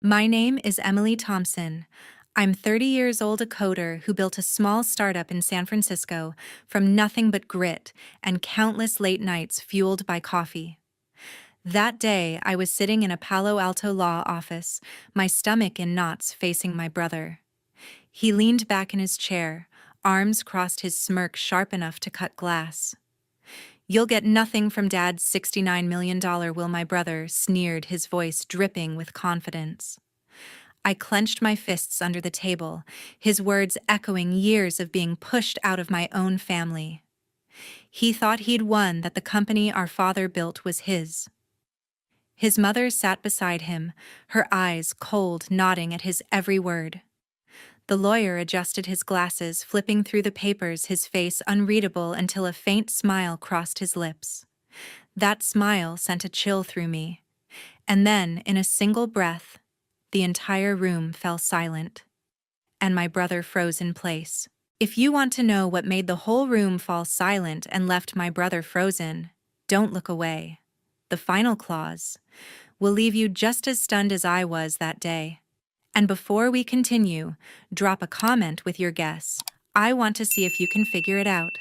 My name is Emily Thompson. I'm 30 years old, a coder who built a small startup in San Francisco from nothing but grit and countless late nights fueled by coffee. That day, I was sitting in a Palo Alto law office, my stomach in knots facing my brother. He leaned back in his chair, arms crossed, his smirk sharp enough to cut glass. "You'll get nothing from Dad's $69 million will," my brother sneered, his voice dripping with confidence. I clenched my fists under the table, his words echoing years of being pushed out of my own family. He thought he'd won, that the company our father built was his. His mother sat beside him, her eyes cold, nodding at his every word. The lawyer adjusted his glasses, flipping through the papers, his face unreadable until a faint smile crossed his lips. That smile sent a chill through me. And then, in a single breath, the entire room fell silent. And my brother froze in place. If you want to know what made the whole room fall silent and left my brother frozen, don't look away. The final clause will leave you just as stunned as I was that day. And before we continue, drop a comment with your guess. I want to see if you can figure it out.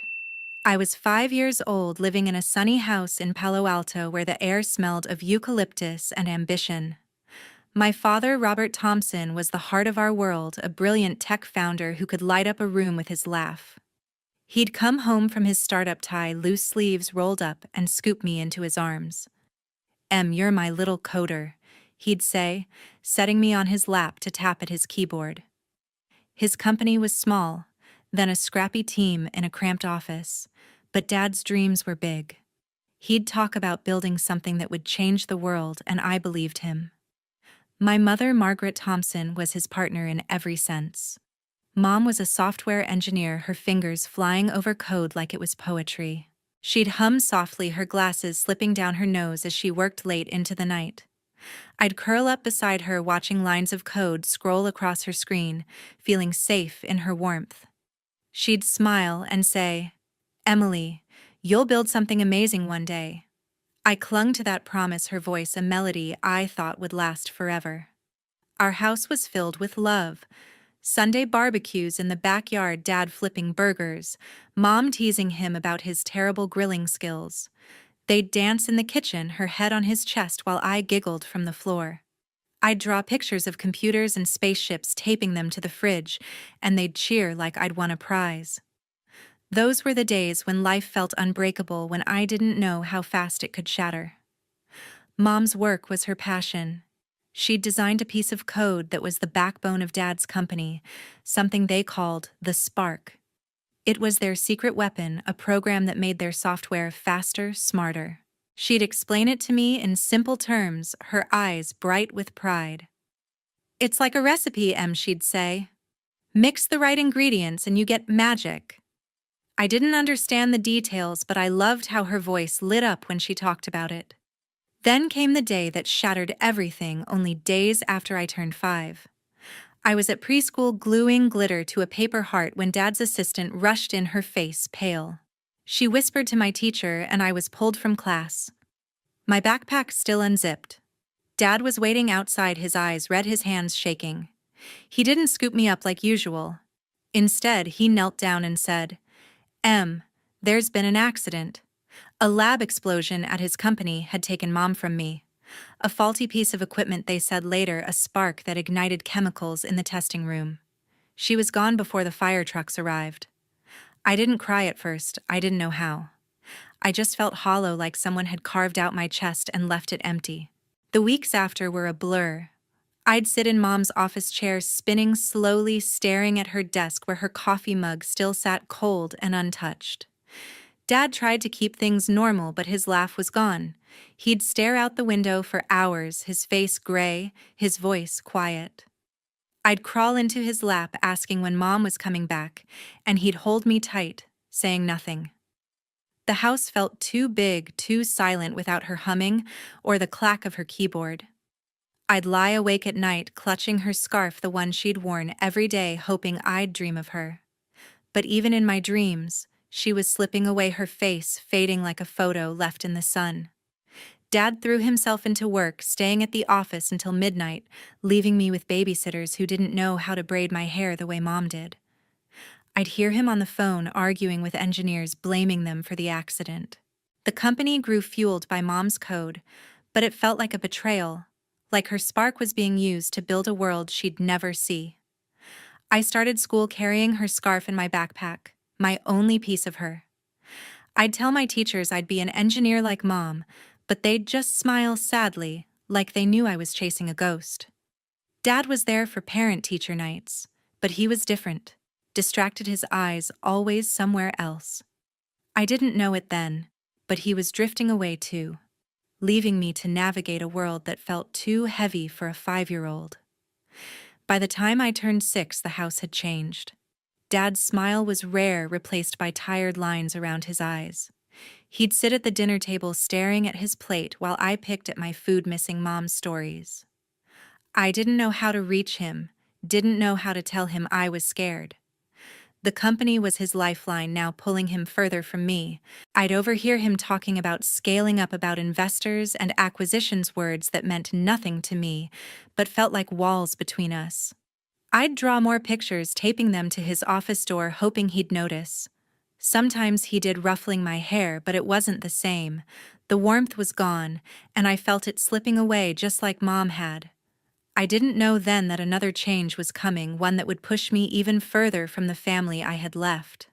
I was 5 years old, living in a sunny house in Palo Alto where the air smelled of eucalyptus and ambition. My father, Robert Thompson, was the heart of our world, a brilliant tech founder who could light up a room with his laugh. He'd come home from his startup, tie loose sleeves rolled up, and scoop me into his arms. "You're my little coder," he'd say, setting me on his lap to tap at his keyboard. His company was small, then a scrappy team in a cramped office, but Dad's dreams were big. He'd talk about building something that would change the world, and I believed him. My mother, Margaret Thompson, was his partner in every sense. Mom was a software engineer, her fingers flying over code like it was poetry. She'd hum softly, her glasses slipping down her nose as she worked late into the night. I'd curl up beside her, watching lines of code scroll across her screen, feeling safe in her warmth. She'd smile and say, "Emily, you'll build something amazing one day." I clung to that promise, her voice a melody I thought would last forever. Our house was filled with love. Sunday barbecues in the backyard, Dad flipping burgers, Mom teasing him about his terrible grilling skills. They'd dance in the kitchen, her head on his chest while I giggled from the floor. I'd draw pictures of computers and spaceships, taping them to the fridge, and they'd cheer like I'd won a prize. Those were the days when life felt unbreakable, when I didn't know how fast it could shatter. Mom's work was her passion. She'd designed a piece of code that was the backbone of Dad's company, something they called the Spark. It was their secret weapon, a program that made their software faster, smarter. She'd explain it to me in simple terms, her eyes bright with pride. "It's like a recipe, she'd say. "Mix the right ingredients and you get magic." I didn't understand the details, but I loved how her voice lit up when she talked about it. Then came the day that shattered everything, only days after I turned 5. I was at preschool gluing glitter to a paper heart when Dad's assistant rushed in, her face pale. She whispered to my teacher and I was pulled from class. My backpack still unzipped. Dad was waiting outside, his eyes red, his hands shaking. He didn't scoop me up like usual. Instead, he knelt down and said, "There's been an accident." A lab explosion at his company had taken Mom from me. A faulty piece of equipment, they said later, a spark that ignited chemicals in the testing room. She was gone before the fire trucks arrived. I didn't cry at first, I didn't know how. I just felt hollow, like someone had carved out my chest and left it empty. The weeks after were a blur. I'd sit in Mom's office chair, spinning slowly, staring at her desk where her coffee mug still sat cold and untouched. Dad tried to keep things normal, but his laugh was gone. He'd stare out the window for hours, his face gray, his voice quiet. I'd crawl into his lap, asking when Mom was coming back, and he'd hold me tight, saying nothing. The house felt too big, too silent without her humming or the clack of her keyboard. I'd lie awake at night, clutching her scarf, the one she'd worn every day, hoping I'd dream of her. But even in my dreams, she was slipping away, her face fading like a photo left in the sun. Dad threw himself into work, staying at the office until midnight, leaving me with babysitters who didn't know how to braid my hair the way Mom did. I'd hear him on the phone arguing with engineers, blaming them for the accident. The company grew fueled by Mom's code, but it felt like a betrayal, like her spark was being used to build a world she'd never see. I started school carrying her scarf in my backpack, my only piece of her. I'd tell my teachers I'd be an engineer like Mom, but they'd just smile sadly, like they knew I was chasing a ghost. Dad was there for parent-teacher nights, but he was different, distracted, his eyes always somewhere else. I didn't know it then, but he was drifting away too, leaving me to navigate a world that felt too heavy for a 5-year-old. By the time I turned 6, the house had changed. Dad's smile was rare, replaced by tired lines around his eyes. He'd sit at the dinner table staring at his plate while I picked at my food, missing Mom's stories. I didn't know how to reach him, didn't know how to tell him I was scared. The company was his lifeline, now pulling him further from me. I'd overhear him talking about scaling up, about investors and acquisitions, words that meant nothing to me, but felt like walls between us. I'd draw more pictures, taping them to his office door, hoping he'd notice. Sometimes he did, ruffling my hair, but it wasn't the same. The warmth was gone, and I felt it slipping away just like Mom had. I didn't know then that another change was coming, one that would push me even further from the family I had left.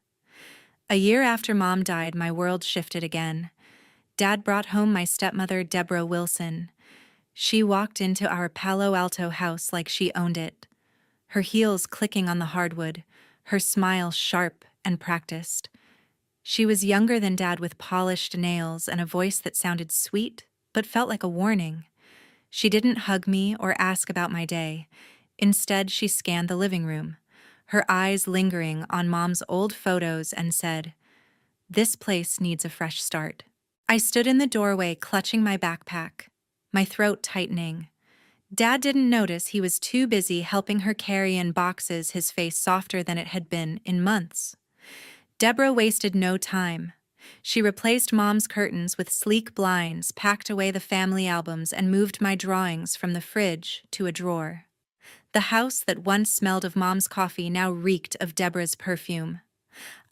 A year after Mom died, my world shifted again. Dad brought home my stepmother, Deborah Wilson. She walked into our Palo Alto house like she owned it, her heels clicking on the hardwood, her smile sharp and practiced. She was younger than Dad, with polished nails and a voice that sounded sweet but felt like a warning. She didn't hug me or ask about my day. Instead, she scanned the living room, her eyes lingering on Mom's old photos, and said, "This place needs a fresh start." I stood in the doorway, clutching my backpack, my throat tightening. Dad didn't notice. He was too busy helping her carry in boxes, his face softer than it had been in months. Deborah wasted no time. She replaced Mom's curtains with sleek blinds, packed away the family albums, and moved my drawings from the fridge to a drawer. The house that once smelled of Mom's coffee now reeked of Deborah's perfume.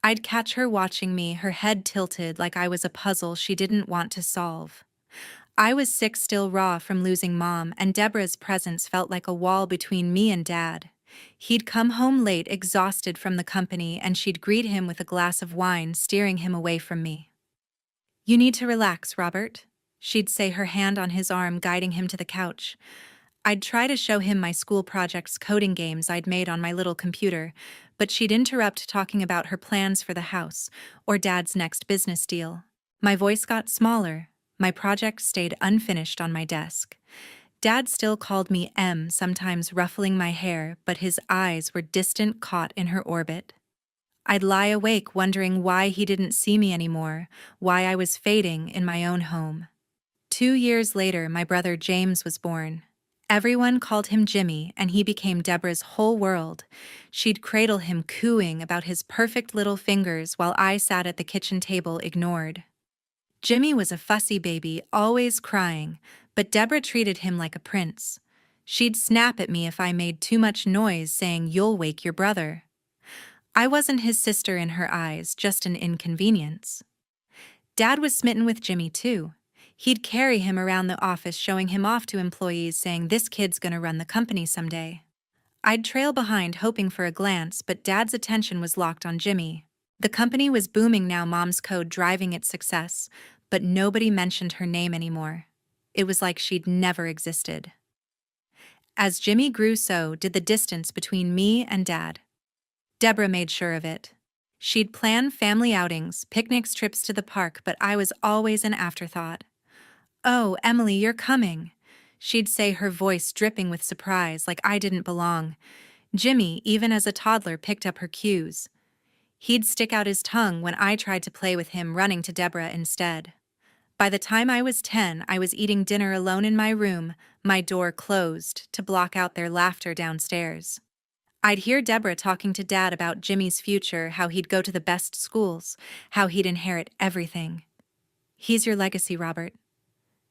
I'd catch her watching me, her head tilted like I was a puzzle she didn't want to solve. I was sick, still raw from losing Mom, and Deborah's presence felt like a wall between me and Dad. He'd come home late, exhausted from the company, and she'd greet him with a glass of wine, steering him away from me. "You need to relax, Robert," she'd say, her hand on his arm, guiding him to the couch. I'd try to show him my school projects, coding games I'd made on my little computer, but she'd interrupt, talking about her plans for the house or Dad's next business deal. My voice got smaller. My project stayed unfinished on my desk. Dad still called me M, sometimes ruffling my hair, but his eyes were distant, caught in her orbit. I'd lie awake wondering why he didn't see me anymore, why I was fading in my own home. 2 years later, my brother James was born. Everyone called him Jimmy, and he became Deborah's whole world. She'd cradle him, cooing about his perfect little fingers while I sat at the kitchen table, ignored. Jimmy was a fussy baby, always crying, but Deborah treated him like a prince. She'd snap at me if I made too much noise, saying, "You'll wake your brother." I wasn't his sister in her eyes, just an inconvenience. Dad was smitten with Jimmy too. He'd carry him around the office, showing him off to employees, saying, "This kid's gonna run the company someday." I'd trail behind, hoping for a glance, but Dad's attention was locked on Jimmy. The company was booming now, Mom's code driving its success, but nobody mentioned her name anymore. It was like she'd never existed. As Jimmy grew, so did the distance between me and Dad. Deborah made sure of it. She'd plan family outings, picnics, trips to the park, but I was always an afterthought. "Oh, Emily, you're coming," she'd say, her voice dripping with surprise, like I didn't belong. Jimmy, even as a toddler, picked up her cues. He'd stick out his tongue when I tried to play with him, running to Deborah instead. By the time I was 10, I was eating dinner alone in my room, my door closed, to block out their laughter downstairs. I'd hear Deborah talking to Dad about Jimmy's future, how he'd go to the best schools, how he'd inherit everything. "He's your legacy, Robert."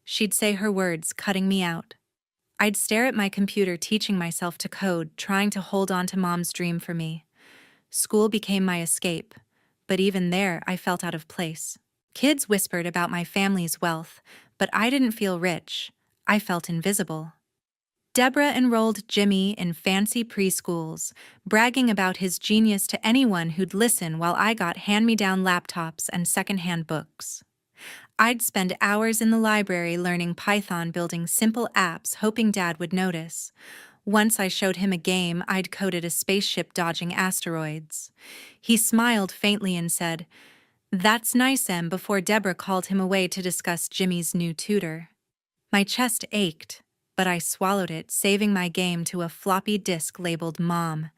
She'd say her words, cutting me out. I'd stare at my computer, teaching myself to code, trying to hold on to Mom's dream for me. School became my escape, but even there I felt out of place. Kids whispered about my family's wealth, but I didn't feel rich. I felt invisible. Deborah enrolled Jimmy in fancy preschools, bragging about his genius to anyone who'd listen while I got hand-me-down laptops and secondhand books. I'd spend hours in the library learning Python, building simple apps, hoping Dad would notice. Once I showed him a game I'd coded, a spaceship dodging asteroids. He smiled faintly and said, "That's nice, Em," before Deborah called him away to discuss Jimmy's new tutor. My chest ached, but I swallowed it, saving my game to a floppy disk labeled Mom.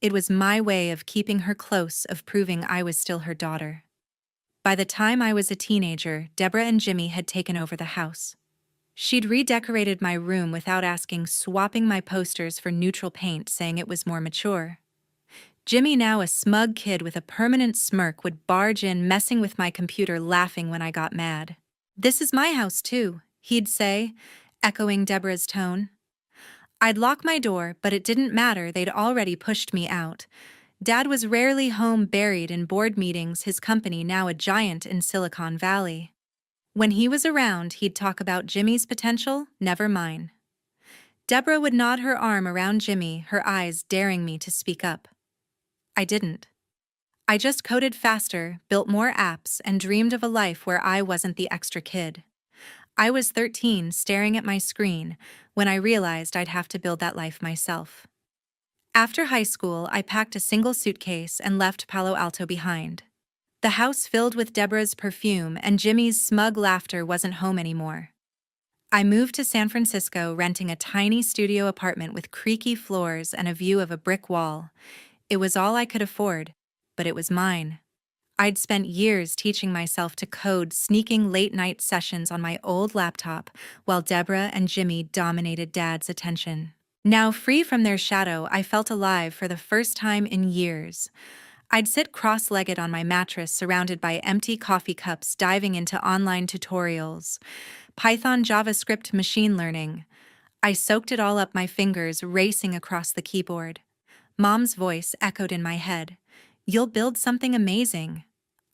It was my way of keeping her close, of proving I was still her daughter. By the time I was a teenager, Deborah and Jimmy had taken over the house. She'd redecorated my room without asking, swapping my posters for neutral paint, saying it was more mature. Jimmy, now a smug kid with a permanent smirk, would barge in, messing with my computer, laughing when I got mad. "This is my house too," he'd say, echoing Deborah's tone. I'd lock my door, but it didn't matter, they'd already pushed me out. Dad was rarely home, buried in board meetings, his company now a giant in Silicon Valley. When he was around, he'd talk about Jimmy's potential, never mine. Deborah would nod her arm around Jimmy, her eyes daring me to speak up. I didn't. I just coded faster, built more apps, and dreamed of a life where I wasn't the extra kid. I was 13, staring at my screen, when I realized I'd have to build that life myself. After high school, I packed a single suitcase and left Palo Alto behind. The house filled with Deborah's perfume and Jimmy's smug laughter wasn't home anymore. I moved to San Francisco, renting a tiny studio apartment with creaky floors and a view of a brick wall. It was all I could afford, but it was mine. I'd spent years teaching myself to code, sneaking late-night sessions on my old laptop, while Deborah and Jimmy dominated Dad's attention. Now free from their shadow, I felt alive for the first time in years. I'd sit cross-legged on my mattress, surrounded by empty coffee cups, diving into online tutorials. Python, JavaScript, machine learning. I soaked it all up, my fingers racing across the keyboard. Mom's voice echoed in my head. "You'll build something amazing."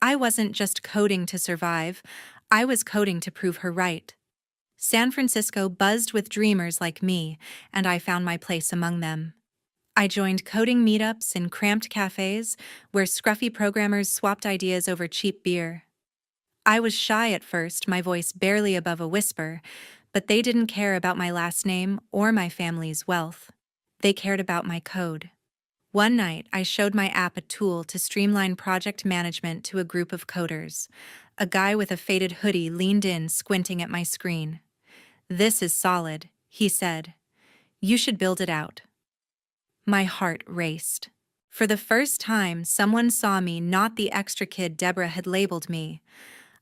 I wasn't just coding to survive, I was coding to prove her right. San Francisco buzzed with dreamers like me, and I found my place among them. I joined coding meetups in cramped cafes where scruffy programmers swapped ideas over cheap beer. I was shy at first, my voice barely above a whisper, but they didn't care about my last name or my family's wealth. They cared about my code. One night, I showed my app a tool to streamline project management to a group of coders. A guy with a faded hoodie leaned in, squinting at my screen. "This is solid," he said. "You should build it out." My heart raced. For the first time, someone saw me, not the extra kid Deborah had labeled me.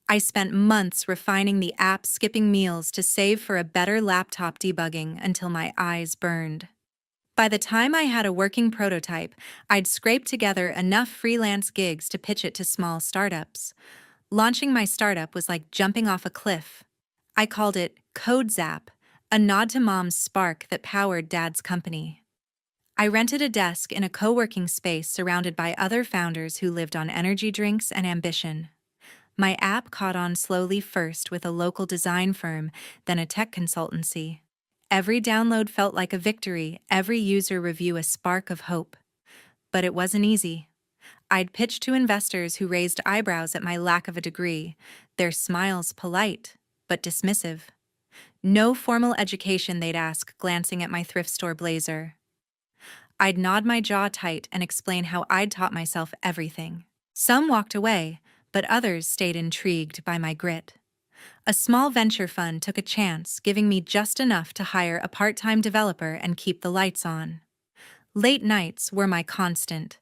I spent months refining the app, skipping meals to save for a better laptop, debugging until my eyes burned. By the time I had a working prototype, I'd scraped together enough freelance gigs to pitch it to small startups. Launching my startup was like jumping off a cliff. I called it Code Zap, a nod to Mom's spark that powered Dad's company. I rented a desk in a co-working space surrounded by other founders who lived on energy drinks and ambition. My app caught on slowly, first with a local design firm, then a tech consultancy. Every download felt like a victory, every user review a spark of hope. But it wasn't easy. I'd pitch to investors who raised eyebrows at my lack of a degree, their smiles polite, but dismissive. "No formal education," they'd ask, glancing at my thrift store blazer. I'd nod my jaw tight and explain how I'd taught myself everything. Some walked away, but others stayed intrigued by my grit. A small venture fund took a chance, giving me just enough to hire a part-time developer and keep the lights on. Late nights were my constant.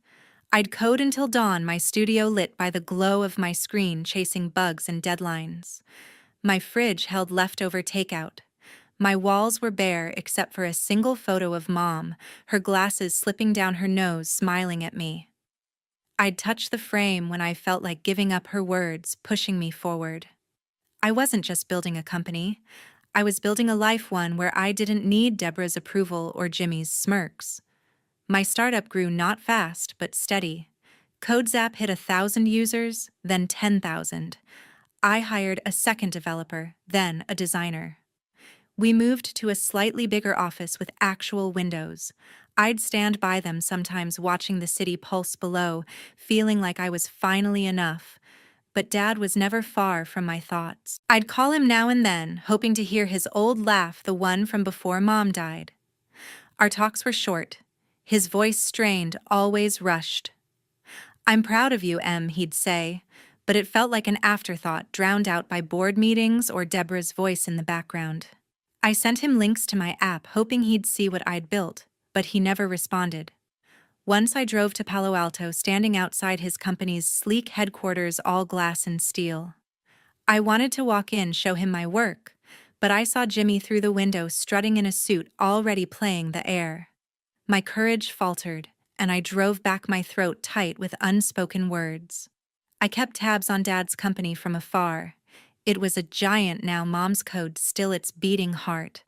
I'd code until dawn, my studio lit by the glow of my screen, chasing bugs and deadlines. My fridge held leftover takeout. My walls were bare except for a single photo of Mom, her glasses slipping down her nose, smiling at me. I'd touch the frame when I felt like giving up, her words pushing me forward. I wasn't just building a company. I was building a life one where I didn't need Deborah's approval or Jimmy's smirks. My startup grew not fast, but steady. CodeZap hit 1,000 users, then 10,000. I hired a second developer, then a designer. We moved to a slightly bigger office with actual windows. I'd stand by them sometimes watching the city pulse below, feeling like I was finally enough. But Dad was never far from my thoughts. I'd call him now and then, hoping to hear his old laugh, the one from before Mom died. Our talks were short. His voice strained, always rushed. "I'm proud of you, Em," he'd say, but it felt like an afterthought drowned out by board meetings or Deborah's voice in the background. I sent him links to my app, hoping he'd see what I'd built, but he never responded. Once I drove to Palo Alto, standing outside his company's sleek headquarters, all glass and steel. I wanted to walk in, show him my work, but I saw Jimmy through the window, strutting in a suit, already playing the air. My courage faltered, and I drove back, my throat tight with unspoken words. I kept tabs on Dad's company from afar. It was a giant now, Mom's code still its beating heart.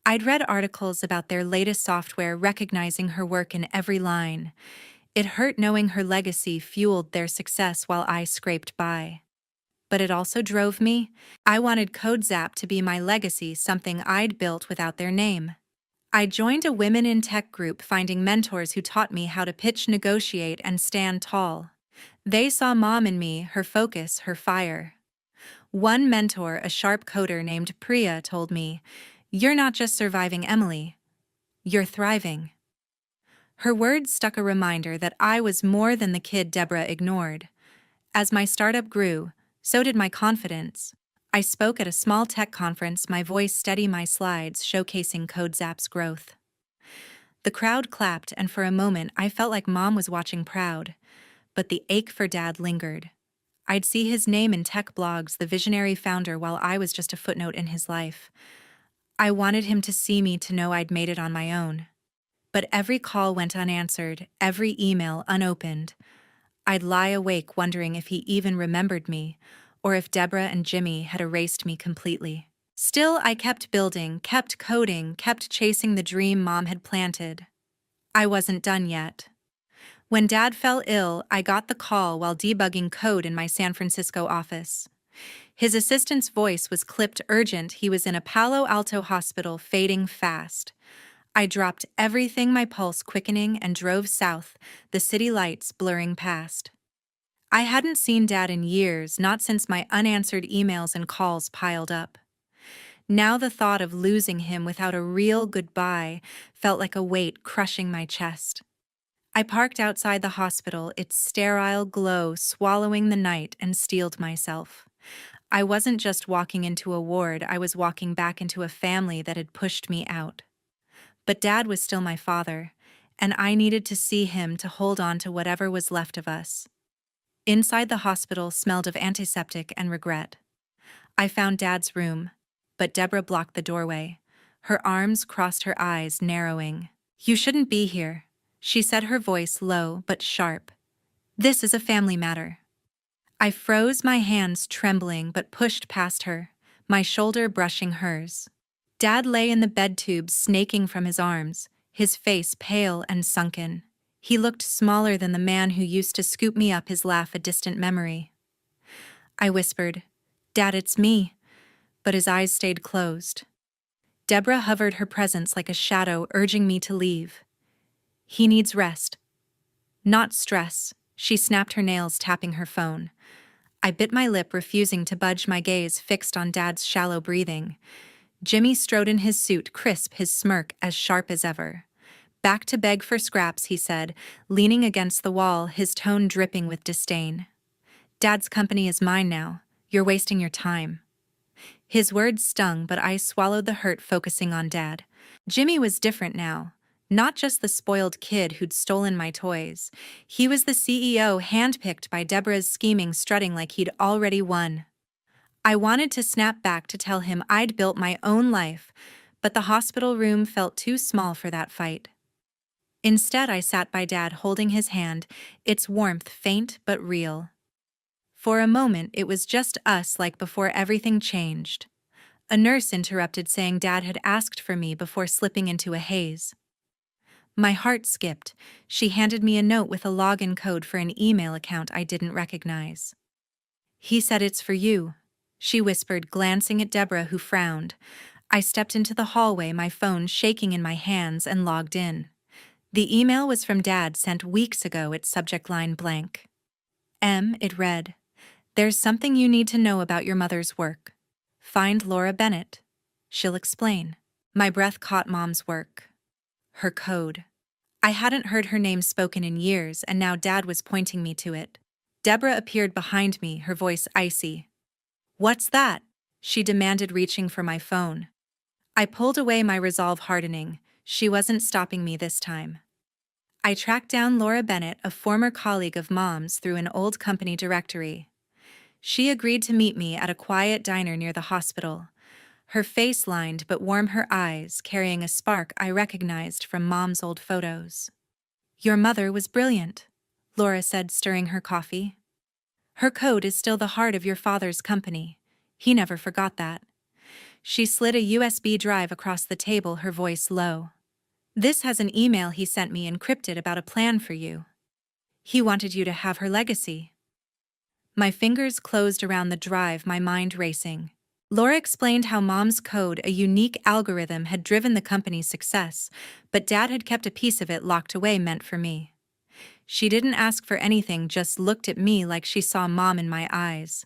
I'd read articles about their latest software, recognizing her work in every line. It hurt knowing her legacy fueled their success while I scraped by. But it also drove me. I wanted CodeZap to be my legacy, something I'd built without their name. I joined a women in tech group, finding mentors who taught me how to pitch, negotiate, and stand tall. They saw Mom in me, her focus, her fire. One mentor, a sharp coder named Priya, told me, "You're not just surviving, Emily. You're thriving." Her words stuck, a reminder that I was more than the kid Deborah ignored. As my startup grew, so did my confidence. I spoke at a small tech conference, my voice steady, my slides showcasing CodeZap's growth. The crowd clapped, and for a moment I felt like Mom was watching proud. But the ache for Dad lingered. I'd see his name in tech blogs, the visionary founder, while I was just a footnote in his life. I wanted him to see me, to know I'd made it on my own. But every call went unanswered, every email unopened. I'd lie awake wondering if he even remembered me, or if Deborah and Jimmy had erased me completely. Still, I kept building, kept coding, kept chasing the dream Mom had planted. I wasn't done yet. When Dad fell ill, I got the call while debugging code in my San Francisco office. His assistant's voice was clipped, urgent. He was in a Palo Alto hospital, fading fast. I dropped everything, my pulse quickening, and drove south, the city lights blurring past. I hadn't seen Dad in years, not since my unanswered emails and calls piled up. Now the thought of losing him without a real goodbye felt like a weight crushing my chest. I parked outside the hospital, its sterile glow swallowing the night, and steeled myself. I wasn't just walking into a ward, I was walking back into a family that had pushed me out. But Dad was still my father, and I needed to see him to hold on to whatever was left of us. Inside the hospital smelled of antiseptic and regret. I found Dad's room, but Deborah blocked the doorway. Her arms crossed, her eyes narrowing. "You shouldn't be here," she said, her voice low but sharp. "This is a family matter." I froze, my hands trembling, but pushed past her, my shoulder brushing hers. Dad lay in the bed tube, snaking from his arms, his face pale and sunken. He looked smaller than the man who used to scoop me up, his laugh a distant memory. I whispered, "Dad, it's me," but his eyes stayed closed. Deborah hovered, her presence like a shadow, urging me to leave. "He needs rest, not stress," she snapped, her nails tapping her phone. I bit my lip, refusing to budge, my gaze fixed on Dad's shallow breathing. Jimmy strode in his suit, crisp, his smirk as sharp as ever. "Back to beg for scraps," he said, leaning against the wall, his tone dripping with disdain. "Dad's company is mine now. You're wasting your time." His words stung, but I swallowed the hurt, focusing on Dad. Jimmy was different now. Not just the spoiled kid who'd stolen my toys. He was the CEO, handpicked by Deborah's scheming, strutting like he'd already won. I wanted to snap back, to tell him I'd built my own life, but the hospital room felt too small for that fight. Instead, I sat by Dad, holding his hand, its warmth faint but real. For a moment, it was just us, like before everything changed. A nurse interrupted, saying Dad had asked for me before slipping into a haze. My heart skipped. She handed me a note with a login code for an email account I didn't recognize. "He said it's for you," she whispered, glancing at Deborah, who frowned. I stepped into the hallway, my phone shaking in my hands, and logged in. The email was from Dad, sent weeks ago, its subject line blank. It read, "There's something you need to know about your mother's work. Find Laura Bennett. She'll explain." My breath caught. Mom's work. Her code. I hadn't heard her name spoken in years, and now Dad was pointing me to it. Deborah appeared behind me, her voice icy. "What's that?" she demanded, reaching for my phone. I pulled away, my resolve hardening. She wasn't stopping me this time. I tracked down Laura Bennett, a former colleague of Mom's, through an old company directory. She agreed to meet me at a quiet diner near the hospital. Her face lined but warm, her eyes carrying a spark I recognized from Mom's old photos. "Your mother was brilliant," Laura said, stirring her coffee. "Her code is still the heart of your father's company. He never forgot that." She slid a USB drive across the table, her voice low. "This has an email he sent me encrypted about a plan for you. He wanted you to have her legacy." My fingers closed around the drive, my mind racing. Laura explained how Mom's code, a unique algorithm, had driven the company's success, but Dad had kept a piece of it locked away, meant for me. She didn't ask for anything, just looked at me like she saw Mom in my eyes.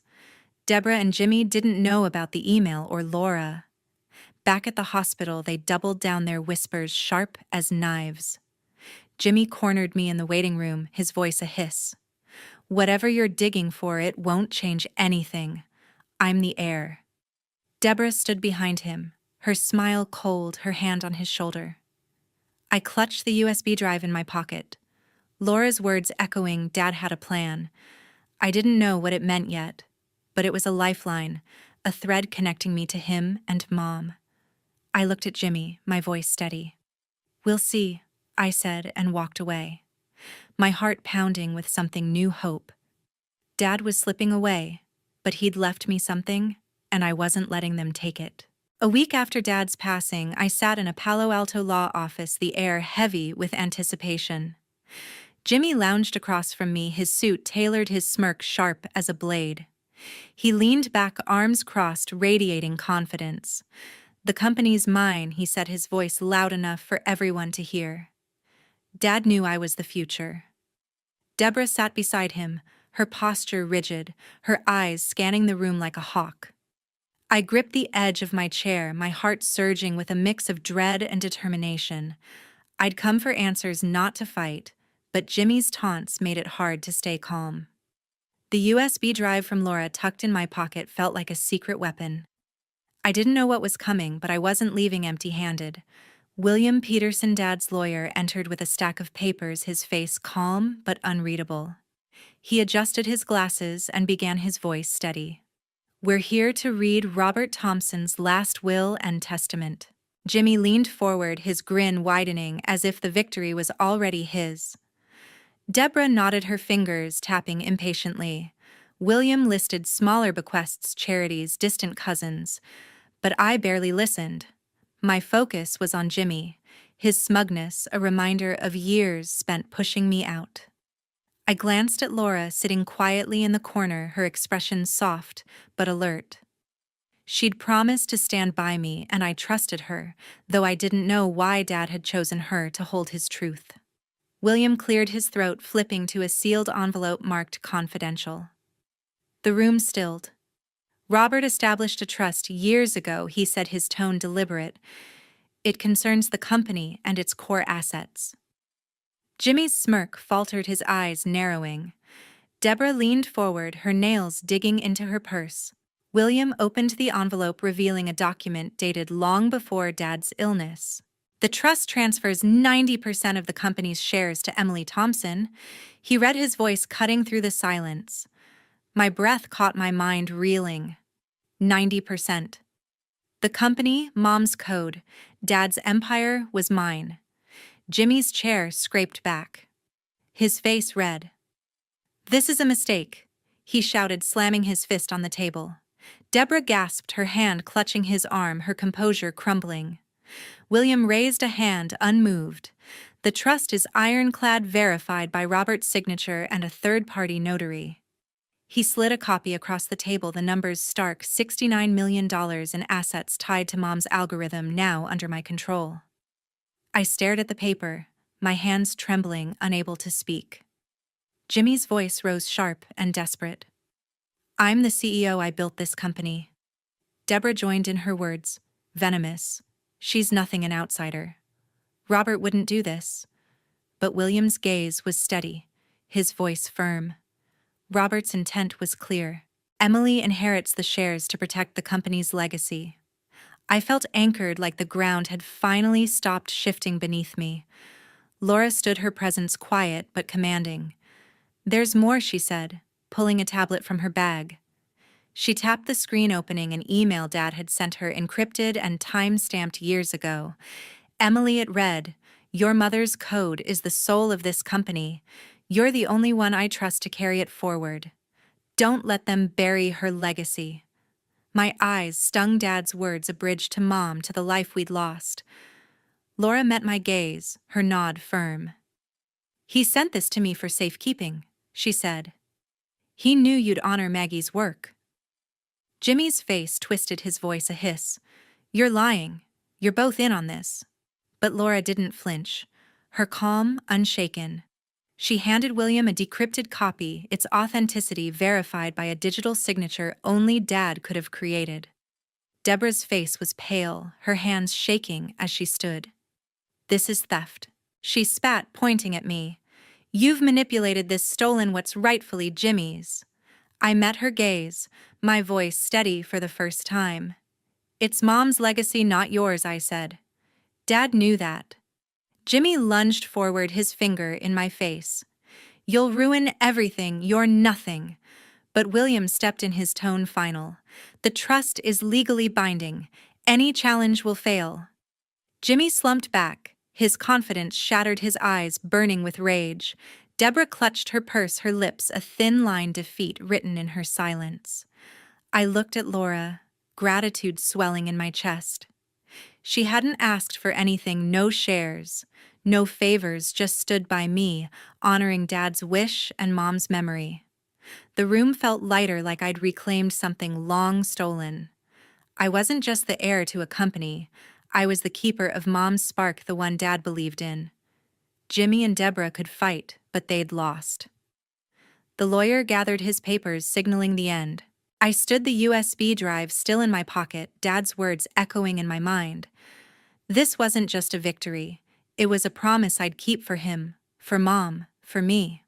Deborah and Jimmy didn't know about the email or Laura. Back at the hospital, they doubled down, their whispers sharp as knives. Jimmy cornered me in the waiting room, his voice a hiss. "Whatever you're digging for, it won't change anything. I'm the heir." Deborah stood behind him, her smile cold, her hand on his shoulder. I clutched the USB drive in my pocket. Laura's words echoing, "Dad had a plan." I didn't know what it meant yet, but it was a lifeline, a thread connecting me to him and Mom. I looked at Jimmy, my voice steady. "We'll see," I said, and walked away, my heart pounding with something new hope. Dad was slipping away, but he'd left me something, and I wasn't letting them take it. A week after Dad's passing, I sat in a Palo Alto law office, the air heavy with anticipation. Jimmy lounged across from me, his suit tailored, his smirk sharp as a blade. He leaned back, arms crossed, radiating confidence. "The company's mine," he said, his voice loud enough for everyone to hear. Dad knew I was the future. Deborah sat beside him, her posture rigid, her eyes scanning the room like a hawk. I gripped the edge of my chair, my heart surging with a mix of dread and determination. I'd come for answers, not to fight, but Jimmy's taunts made it hard to stay calm. The USB drive from Laura tucked in my pocket felt like a secret weapon. I didn't know what was coming, but I wasn't leaving empty-handed. William Peterson, Dad's lawyer, entered with a stack of papers, his face calm but unreadable. He adjusted his glasses and began, his voice steady. "We're here to read Robert Thompson's last will and testament." Jimmy leaned forward, his grin widening as if the victory was already his. Deborah nodded, her fingers tapping impatiently. William listed smaller bequests, charities, distant cousins. But I barely listened. My focus was on Jimmy, his smugness a reminder of years spent pushing me out. I glanced at Laura, sitting quietly in the corner, her expression soft but alert. She'd promised to stand by me, and I trusted her, though I didn't know why Dad had chosen her to hold his truth. William cleared his throat, flipping to a sealed envelope marked confidential. The room stilled. "Robert established a trust years ago," he said, his tone deliberate. "It concerns the company and its core assets." Jimmy's smirk faltered, his eyes narrowing. Deborah leaned forward, her nails digging into her purse. William opened the envelope, revealing a document dated long before Dad's illness. "The trust transfers 90% of the company's shares to Emily Thompson," he read, his voice cutting through the silence. My breath caught, my mind reeling. 90%. The company, Mom's code, Dad's empire was mine. Jimmy's chair scraped back. His face red. "This is a mistake," he shouted, slamming his fist on the table. Deborah gasped, her hand clutching his arm, her composure crumbling. William raised a hand, unmoved. The trust is ironclad, verified by Robert's signature and a third-party notary. He slid a copy across the table, the numbers stark: $69 million in assets tied to Mom's algorithm, now under my control. I stared at the paper, my hands trembling, unable to speak. Jimmy's voice rose sharp and desperate. "I'm the CEO. I built this company." Deborah joined in her words, venomous. "She's nothing, an outsider. Robert wouldn't do this." But William's gaze was steady, his voice firm. Robert's intent was clear. Emily inherits the shares to protect the company's legacy. I felt anchored, like the ground had finally stopped shifting beneath me. Laura stood, her presence quiet but commanding. "There's more," she said, pulling a tablet from her bag. She tapped the screen, opening an email Dad had sent her, encrypted and time-stamped years ago. "Emily," it read, "your mother's code is the soul of this company. You're the only one I trust to carry it forward. Don't let them bury her legacy." My eyes stung. Dad's words, a bridge to Mom, to the life we'd lost. Laura met my gaze, her nod firm. "He sent this to me for safekeeping," she said. "He knew you'd honor Maggie's work." Jimmy's face twisted, his voice a hiss. "You're lying. You're both in on this." But Laura didn't flinch, her calm unshaken. She handed William a decrypted copy, its authenticity verified by a digital signature only Dad could have created. Deborah's face was pale, her hands shaking as she stood. "This is theft," she spat, pointing at me. "You've manipulated this, stolen what's rightfully Jimmy's." I met her gaze, my voice steady for the first time. "It's Mom's legacy, not yours," I said. "Dad knew that." Jimmy lunged forward, his finger in my face. "You'll ruin everything. You're nothing." But William stepped in, his tone final. "The trust is legally binding. Any challenge will fail." Jimmy slumped back, his confidence shattered, his eyes burning with rage. Deborah clutched her purse, her lips a thin line, defeat written in her silence. I looked at Laura, gratitude swelling in my chest. She hadn't asked for anything, no shares, no favors, just stood by me, honoring Dad's wish and Mom's memory. The room felt lighter, like I'd reclaimed something long stolen. I wasn't just the heir to a company, I was the keeper of Mom's spark, the one Dad believed in. Jimmy and Deborah could fight, but they'd lost. The lawyer gathered his papers, signaling the end. I stood, the USB drive still in my pocket, Dad's words echoing in my mind. This wasn't just a victory. It was a promise I'd keep for him, for Mom, for me.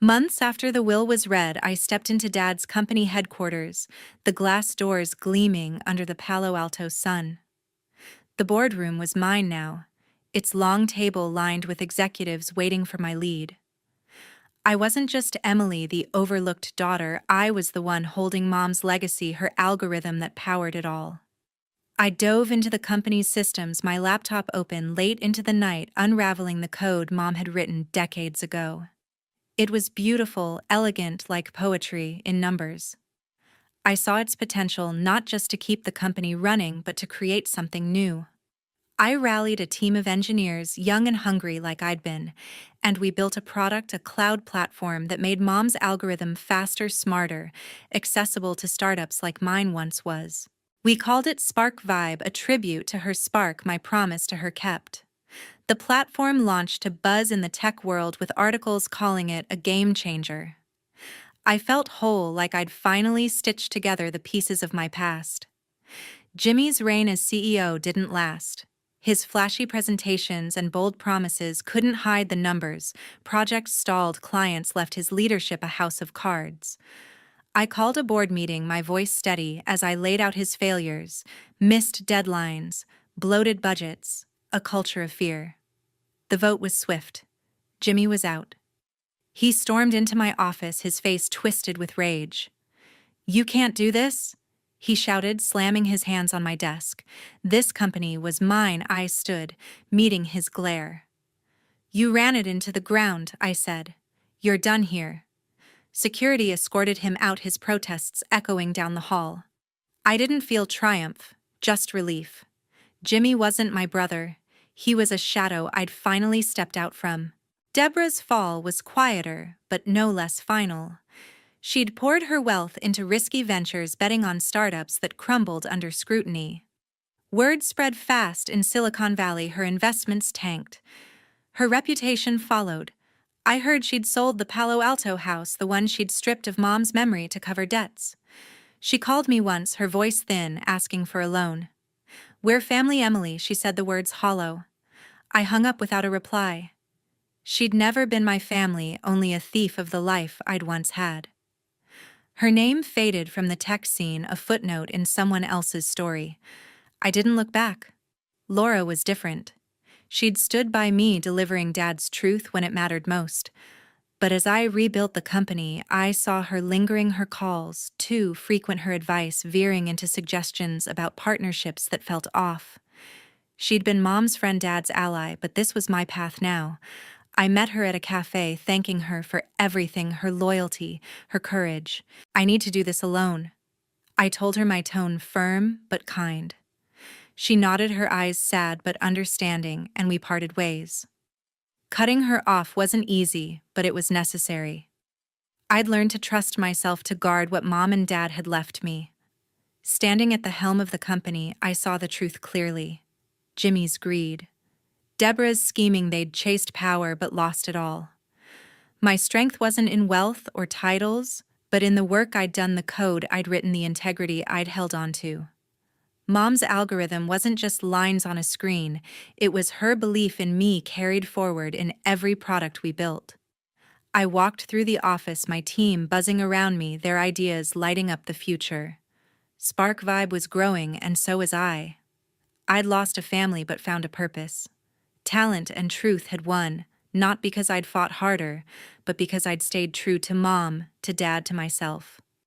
Months after the will was read, I stepped into Dad's company headquarters, the glass doors gleaming under the Palo Alto sun. The boardroom was mine now, its long table lined with executives waiting for my lead. I wasn't just Emily, the overlooked daughter. I was the one holding Mom's legacy, her algorithm that powered it all. I dove into the company's systems, my laptop open late into the night, unraveling the code Mom had written decades ago. It was beautiful, elegant, like poetry, in numbers. I saw its potential, not just to keep the company running, but to create something new. I rallied a team of engineers, young and hungry like I'd been, and we built a product, a cloud platform that made Mom's algorithm faster, smarter, accessible to startups like mine once was. We called it Spark Vibe, a tribute to her spark, my promise to her kept. The platform launched to buzz in the tech world, with articles calling it a game changer. I felt whole, like I'd finally stitched together the pieces of my past. Jimmy's reign as CEO didn't last. His flashy presentations and bold promises couldn't hide the numbers. Projects stalled, clients left, his leadership a house of cards. I called a board meeting, my voice steady, as I laid out his failures: missed deadlines, bloated budgets, a culture of fear. The vote was swift. Jimmy was out. He stormed into my office, his face twisted with rage. "You can't do this," he shouted, slamming his hands on my desk. This company was mine. I stood, meeting his glare. "You ran it into the ground," I said. "You're done here." Security escorted him out, his protests echoing down the hall. I didn't feel triumph, just relief. Jimmy wasn't my brother. He was a shadow I'd finally stepped out from. Deborah's fall was quieter, but no less final. She'd poured her wealth into risky ventures, betting on startups that crumbled under scrutiny. Word spread fast in Silicon Valley her investments tanked. Her reputation followed. I heard she'd sold the Palo Alto house, the one she'd stripped of Mom's memory to cover debts. She called me once, her voice thin, asking for a loan. "We're family, Emily," she said, the words hollow. I hung up without a reply. She'd never been my family, only a thief of the life I'd once had. Her name faded from the tech scene, a footnote in someone else's story. I didn't look back. Laura was different. She'd stood by me, delivering Dad's truth when it mattered most. But as I rebuilt the company, I saw her lingering her calls, too frequent her advice, veering into suggestions about partnerships that felt off. She'd been Mom's friend, Dad's ally, but this was my path now. I met her at a cafe, thanking her for everything, her loyalty, her courage. "I need to do this alone." I told her, my tone firm but kind. She nodded, her eyes sad but understanding, and we parted ways. Cutting her off wasn't easy, but it was necessary. I'd learned to trust myself to guard what Mom and Dad had left me. Standing at the helm of the company, I saw the truth clearly. Jimmy's greed. Deborah's scheming, they'd chased power but lost it all. My strength wasn't in wealth or titles, but in the work I'd done, the code I'd written, the integrity I'd held onto. Mom's algorithm wasn't just lines on a screen, it was her belief in me carried forward in every product we built. I walked through the office, my team buzzing around me, their ideas lighting up the future. Spark Vibe was growing, and so was I. I'd lost a family but found a purpose. Talent and truth had won, not because I'd fought harder, but because I'd stayed true to Mom, to Dad, to myself.